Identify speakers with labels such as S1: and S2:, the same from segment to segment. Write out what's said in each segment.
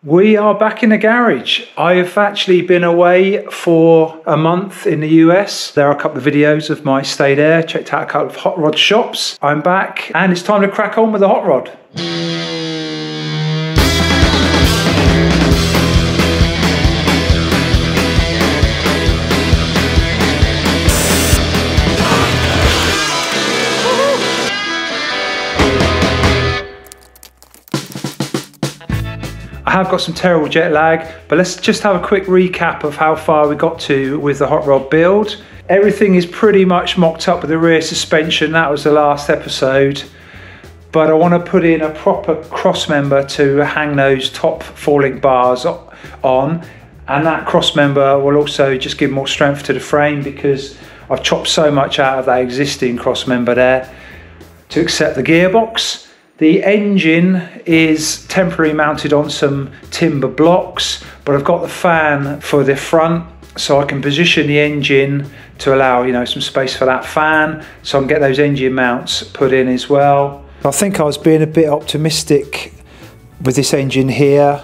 S1: We are back in the garage. I've actually been away for a month in the US. There are a couple of videos of my stay there. Checked out a couple of hot rod shops. I'm back and it's time to crack on with the hot rod. I have got some terrible jet lag, but let's just have a quick recap of how far we got to with the hot rod build. Everything is pretty much mocked up with the rear suspension. That was the last episode, but I want to put in a proper cross member to hang those top 4-link bars on, and that cross member will also just give more strength to the frame because I've chopped so much out of that existing cross member there to accept the gearbox. The engine is temporarily mounted on some timber blocks, but I've got the fan for the front so I can position the engine to allow, you know, some space for that fan, so I can get those engine mounts put in as well. I think I was being a bit optimistic with this engine here.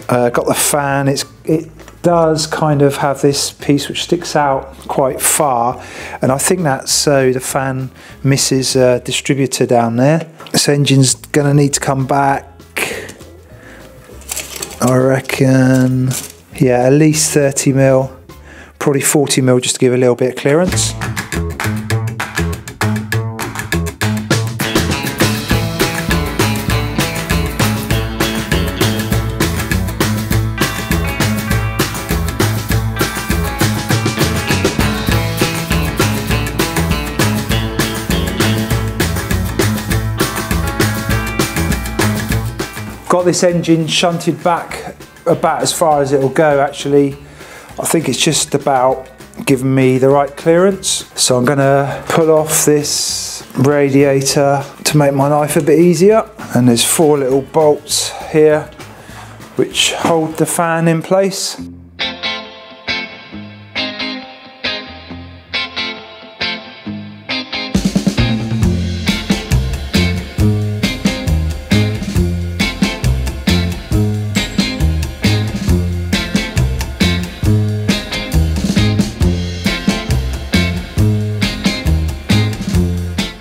S1: Got the fan, it does kind of have this piece which sticks out quite far, and I think that's so the fan misses a distributor down there. This engine's gonna need to come back, I reckon, yeah, at least 30 mil, probably 40 mil just to give a little bit of clearance. Got this engine shunted back about as far as it'll go actually. I think it's just about giving me the right clearance. So I'm gonna pull off this radiator to make my life a bit easier. And there's 4 little bolts here which hold the fan in place.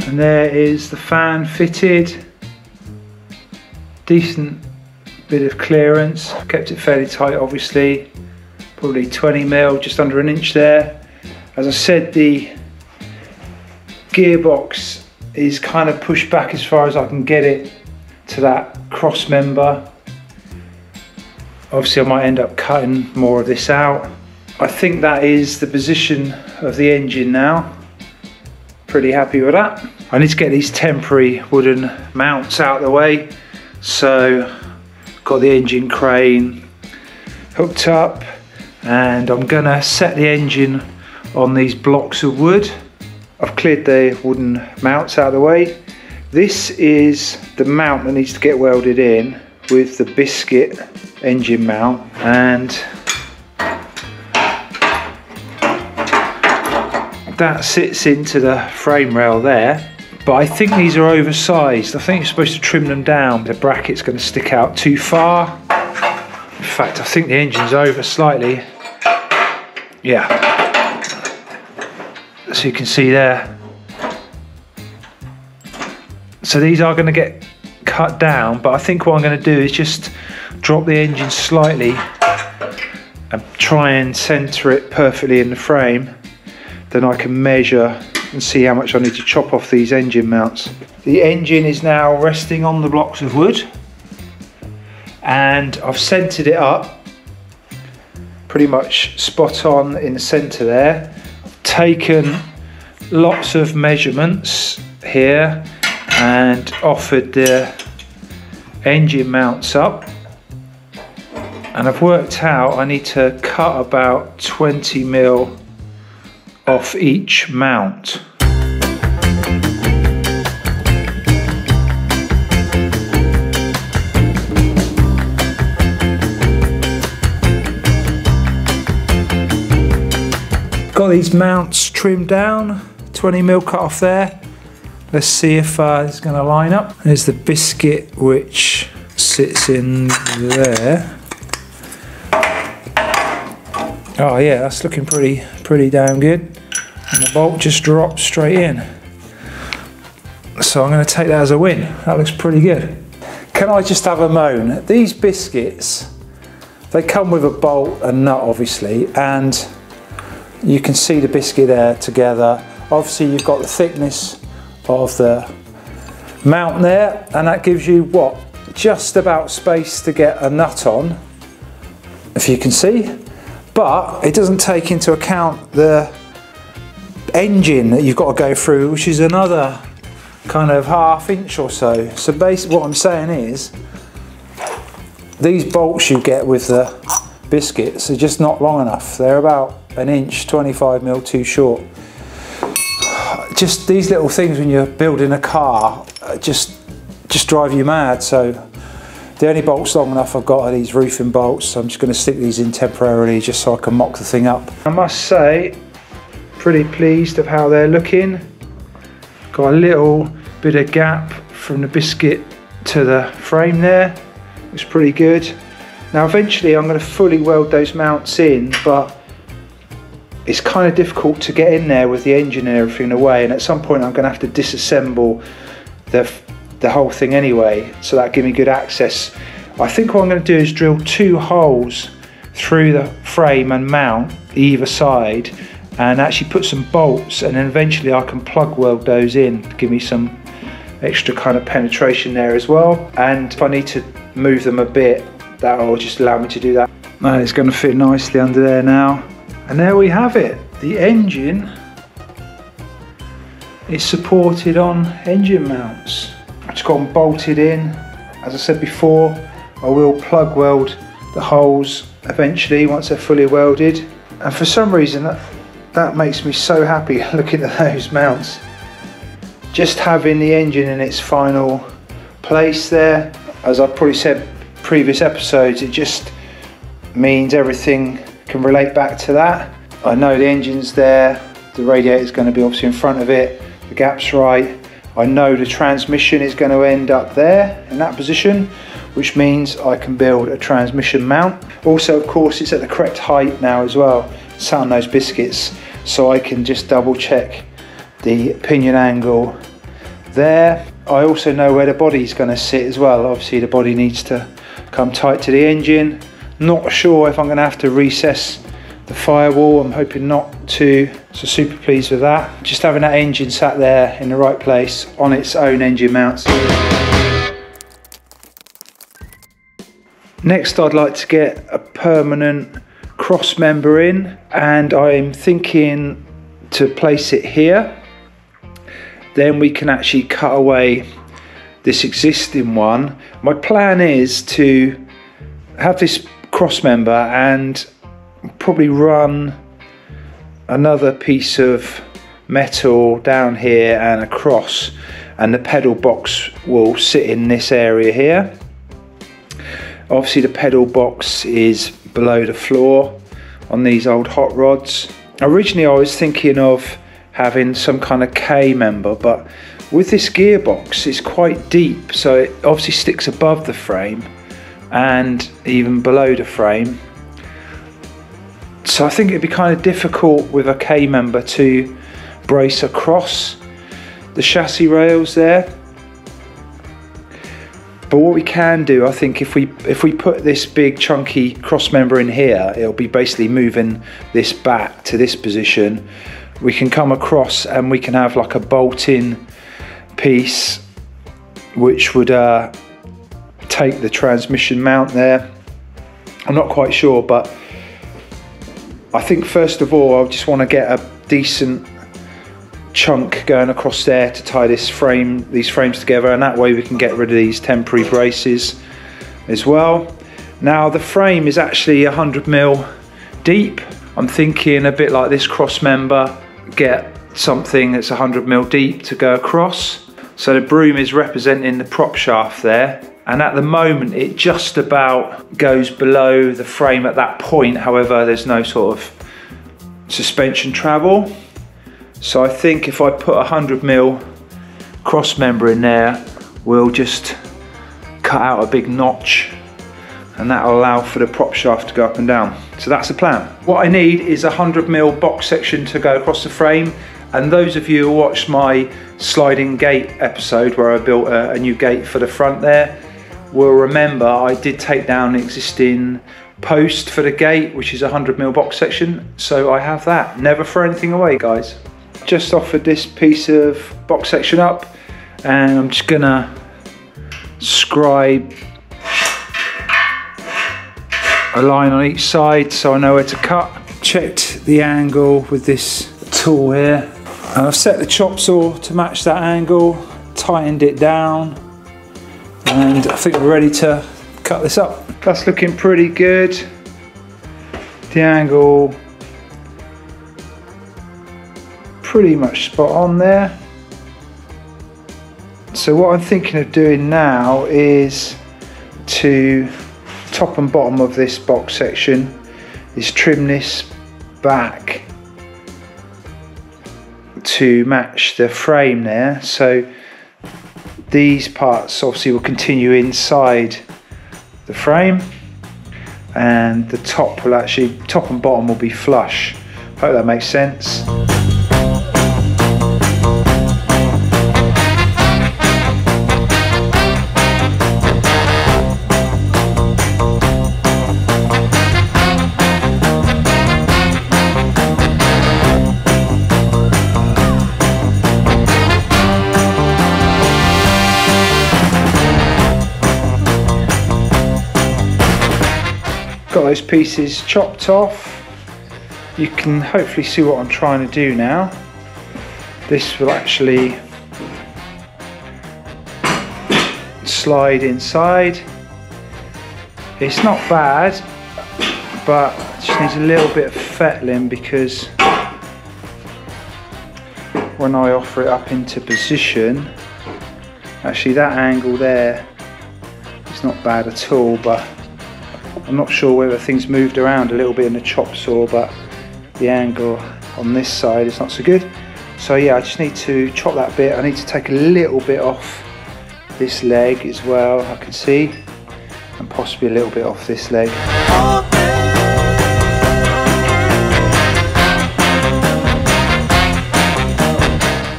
S1: And there is the fan fitted, decent bit of clearance, kept it fairly tight obviously, probably 20 mil, just under an inch there. As I said, the gearbox is kind of pushed back as far as I can get it to that cross member. Obviously I might end up cutting more of this out. I think that is the position of the engine now. Pretty happy with that. I need to get these temporary wooden mounts out of the way. So got the engine crane hooked up and I'm gonna set the engine on these blocks of wood. I've cleared the wooden mounts out of the way. This is the mount that needs to get welded in with the biscuit engine mount, and that sits into the frame rail there. But I think these are oversized. I think you're supposed to trim them down. The bracket's going to stick out too far. In fact, I think the engine's over slightly. Yeah. So you can see there. So these are going to get cut down, but I think what I'm going to do is just drop the engine slightly and try and center it perfectly in the frame. Then I can measure and see how much I need to chop off these engine mounts. The engine is now resting on the blocks of wood and I've centered it up pretty much spot on in the center there. I've taken lots of measurements here and offered the engine mounts up, and I've worked out I need to cut about 20 mil off each mount. Got these mounts trimmed down, 20 mil cut off there. Let's see if it's going to line up. There's the biscuit which sits in there. Oh yeah, that's looking pretty damn good. And the bolt just drops straight in. So I'm going to take that as a win. That looks pretty good. Can I just have a moan? These biscuits, they come with a bolt and nut obviously, and you can see the biscuit there together. Obviously you've got the thickness of the mount there, and that gives you what, just about space to get a nut on, if you can see, but it doesn't take into account the engine that you've got to go through, which is another kind of ½ inch or so. So basically what I'm saying is these bolts you get with the biscuits are just not long enough. They're about 1 inch, 25mm too short. Just these little things when you're building a car just drive you mad. So the only bolts long enough I've got are these roofing bolts. So I'm just going to stick these in temporarily just so I can mock the thing up. I must say, pretty pleased of how they're looking. Got a little bit of gap from the biscuit to the frame there. It's pretty good. Now eventually I'm going to fully weld those mounts in, but it's kind of difficult to get in there with the engine and everything away, and at some point I'm going to have to disassemble the whole thing anyway, so that gives me good access. I think what I'm going to do is drill 2 holes through the frame and mount either side, and actually put some bolts, and then eventually I can plug weld those in to give me some extra kind of penetration there as well. And if I need to move them a bit, that will just allow me to do that. That is going to fit nicely under there now. And there we have it. The engine is supported on engine mounts. I've just got them bolted in. As I said before, I will plug weld the holes eventually once they're fully welded. And for some reason that makes me so happy looking at those mounts. Just having the engine in its final place there, as I've probably said previous episodes, it just means everything can relate back to that. I know the engine's there, the radiator's going to be obviously in front of it, the gap's right. I know the transmission is going to end up there in that position, which means I can build a transmission mount. Also, of course, it's at the correct height now as well, sat on those biscuits, so I can just double check the pinion angle there. I also know where the body's going to sit as well. Obviously the body needs to come tight to the engine. Not sure if I'm going to have to recess the firewall. I'm hoping not to, so super pleased with that. Just having that engine sat there in the right place on its own engine mounts. Next I'd like to get a permanent cross member in, and I'm thinking to place it here. Then we can actually cut away this existing one. My plan is to have this cross member and probably run another piece of metal down here and across, and the pedal box will sit in this area here. Obviously the pedal box is below the floor on these old hot rods. Originally I was thinking of having some kind of K member, but with this gearbox it's quite deep, so it obviously sticks above the frame and even below the frame. So I think it'd be kind of difficult with a K member to brace across the chassis rails there. But what we can do, I think, if we put this big chunky cross member in here, it'll be basically moving this back to this position. We can come across and we can have like a bolt-in piece which would take the transmission mount there. I'm not quite sure, but I think first of all I just want to get a decent chunk going across there to tie these frames together, and that way we can get rid of these temporary braces as well. Now the frame is actually 100mm deep. I'm thinking a bit like this cross member, get something that's 100mm deep to go across. So the broom is representing the prop shaft there, and at the moment it just about goes below the frame at that point. However, there's no sort of suspension travel. So I think if I put 100mm cross member in there, we'll just cut out a big notch, and that will allow for the prop shaft to go up and down. So that's the plan. What I need is a 100mm box section to go across the frame, and those of you who watched my sliding gate episode where I built a new gate for the front there will remember I did take down an existing post for the gate, which is a 100mm box section, so I have that. Never throw anything away, guys. Just offered this piece of box section up, and I'm just gonna scribe a line on each side so I know where to cut. Checked the angle with this tool here, and I've set the chop saw to match that angle, tightened it down, and I think we're ready to cut this up. That's looking pretty good. The angle pretty much spot on there. So what I'm thinking of doing now is to top and bottom of this box section is trim this back to match the frame there. So these parts obviously will continue inside the frame, and the top and bottom will be flush. Hope that makes sense. Got those pieces chopped off. You can hopefully see what I'm trying to do now. This will actually slide inside. It's not bad, but it just needs a little bit of fettling, because when I offer it up into position, actually that angle there is not bad at all, but I'm not sure whether things moved around a little bit in the chop saw, but the angle on this side is not so good. So yeah, I just need to chop that bit. I need to take a little bit off this leg as well, I can see, and possibly a little bit off this leg.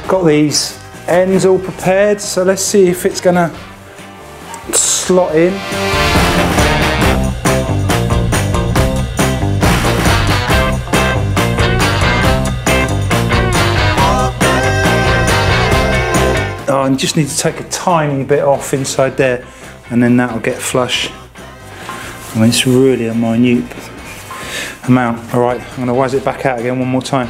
S1: Got these ends all prepared, so let's see if it's gonna slot in. Oh, and you just need to take a tiny bit off inside there, and then that'll get flush. I mean, it's really a minute amount. All right, I'm going to waz it back out again one more time.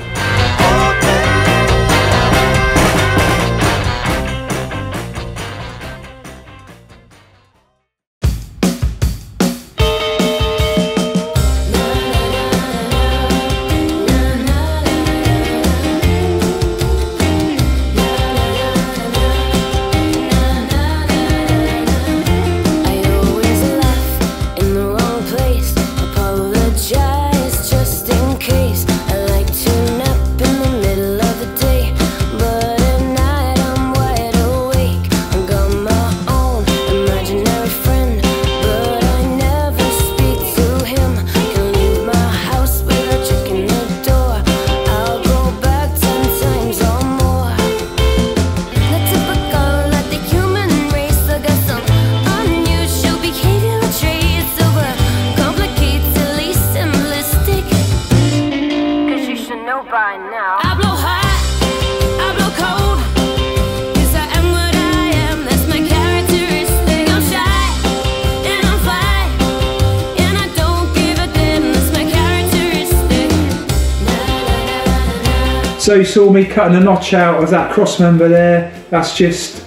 S1: So you saw me cutting a notch out of that cross member there. That's just,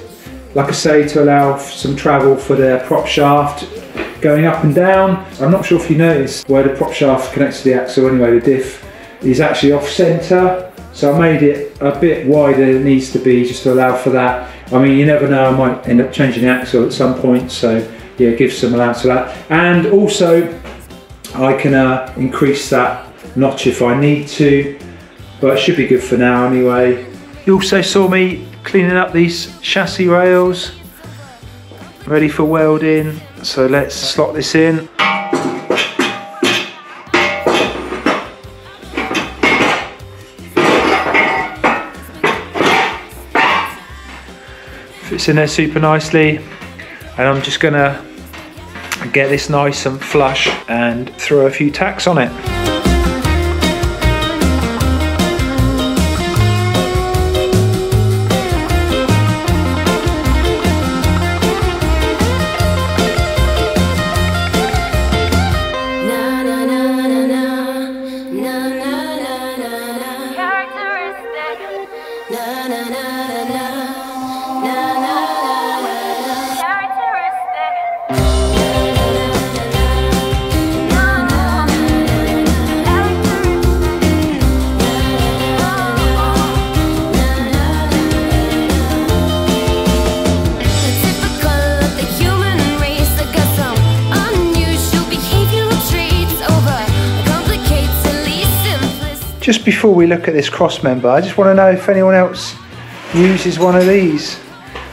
S1: like I say, to allow some travel for the prop shaft going up and down. I'm not sure if you noticed where the prop shaft connects to the axle anyway, the diff is actually off centre. So I made it a bit wider than it needs to be, just to allow for that. I mean, you never know, I might end up changing the axle at some point, so yeah, give some allowance for that. And also, I can increase that notch if I need to, but it should be good for now anyway. You also saw me cleaning up these chassis rails. ready for welding. So let's slot this in. Fits in there super nicely, and I'm just gonna get this nice and flush and throw a few tacks on it. Just before we look at this crossmember, I just want to know if anyone else uses one of these.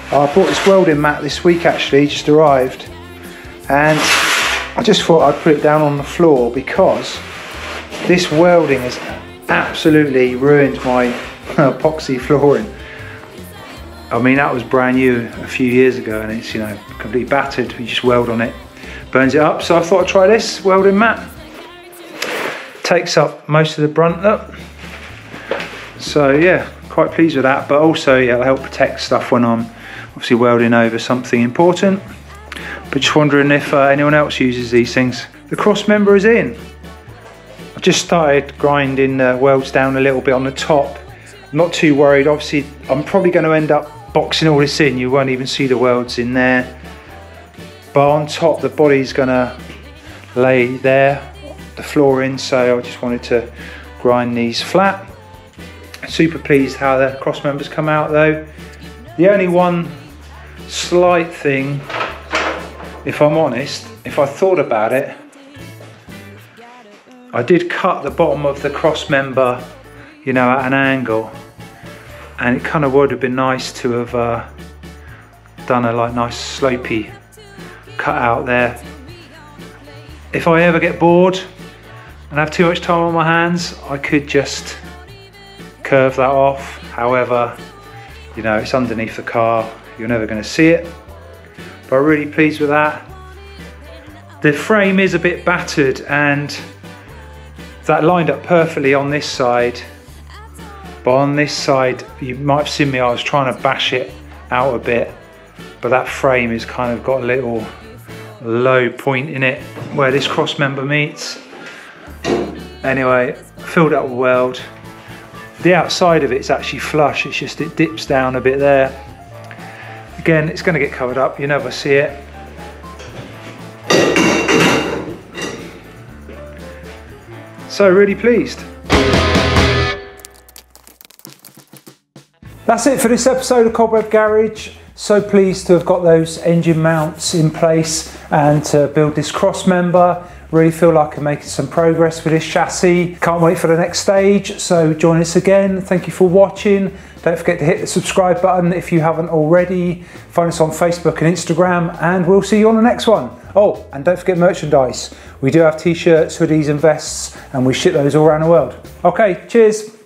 S1: I bought this welding mat this week actually, just arrived, and I just thought I'd put it down on the floor because this welding has absolutely ruined my epoxy flooring. I mean, that was brand new a few years ago and it's, you know, completely battered. You just weld on it, burns it up. So I thought I'd try this welding mat. Takes up most of the brunt up, so yeah, quite pleased with that. But also, yeah, it'll help protect stuff when I'm obviously welding over something important. But just wondering if anyone else uses these things. The cross member is in. I've just started grinding welds down a little bit on the top. I'm not too worried. Obviously, I'm probably going to end up boxing all this in. You won't even see the welds in there. But on top, the body's going to lay there, the floor in, so I just wanted to grind these flat. Super pleased how the cross members come out though. The only one slight thing, if I'm honest, if I thought about it, I did cut the bottom of the cross member, you know, at an angle, and it kind of would have been nice to have done a nice slopey cut out there. If I ever get bored and have too much time on my hands, I could just curve that off. However, you know, it's underneath the car, you're never going to see it. But I'm really pleased with that. The frame is a bit battered and that lined up perfectly on this side. But on this side, you might have seen me, I was trying to bash it out a bit, but that frame has kind of got a little low point in it where this cross member meets. Anyway, filled up with weld. The outside of it's actually flush, it's just it dips down a bit there. Again, it's going to get covered up, you never see it. So really pleased. That's it for this episode of Cobweb Garage. So pleased to have got those engine mounts in place and to build this cross member. Really feel like I'm making some progress with this chassis. Can't wait for the next stage, so join us again. Thank you for watching. Don't forget to hit the subscribe button if you haven't already. Find us on Facebook and Instagram, and we'll see you on the next one. Oh, and don't forget merchandise. We do have t-shirts, hoodies and vests, and we ship those all around the world. Okay, cheers.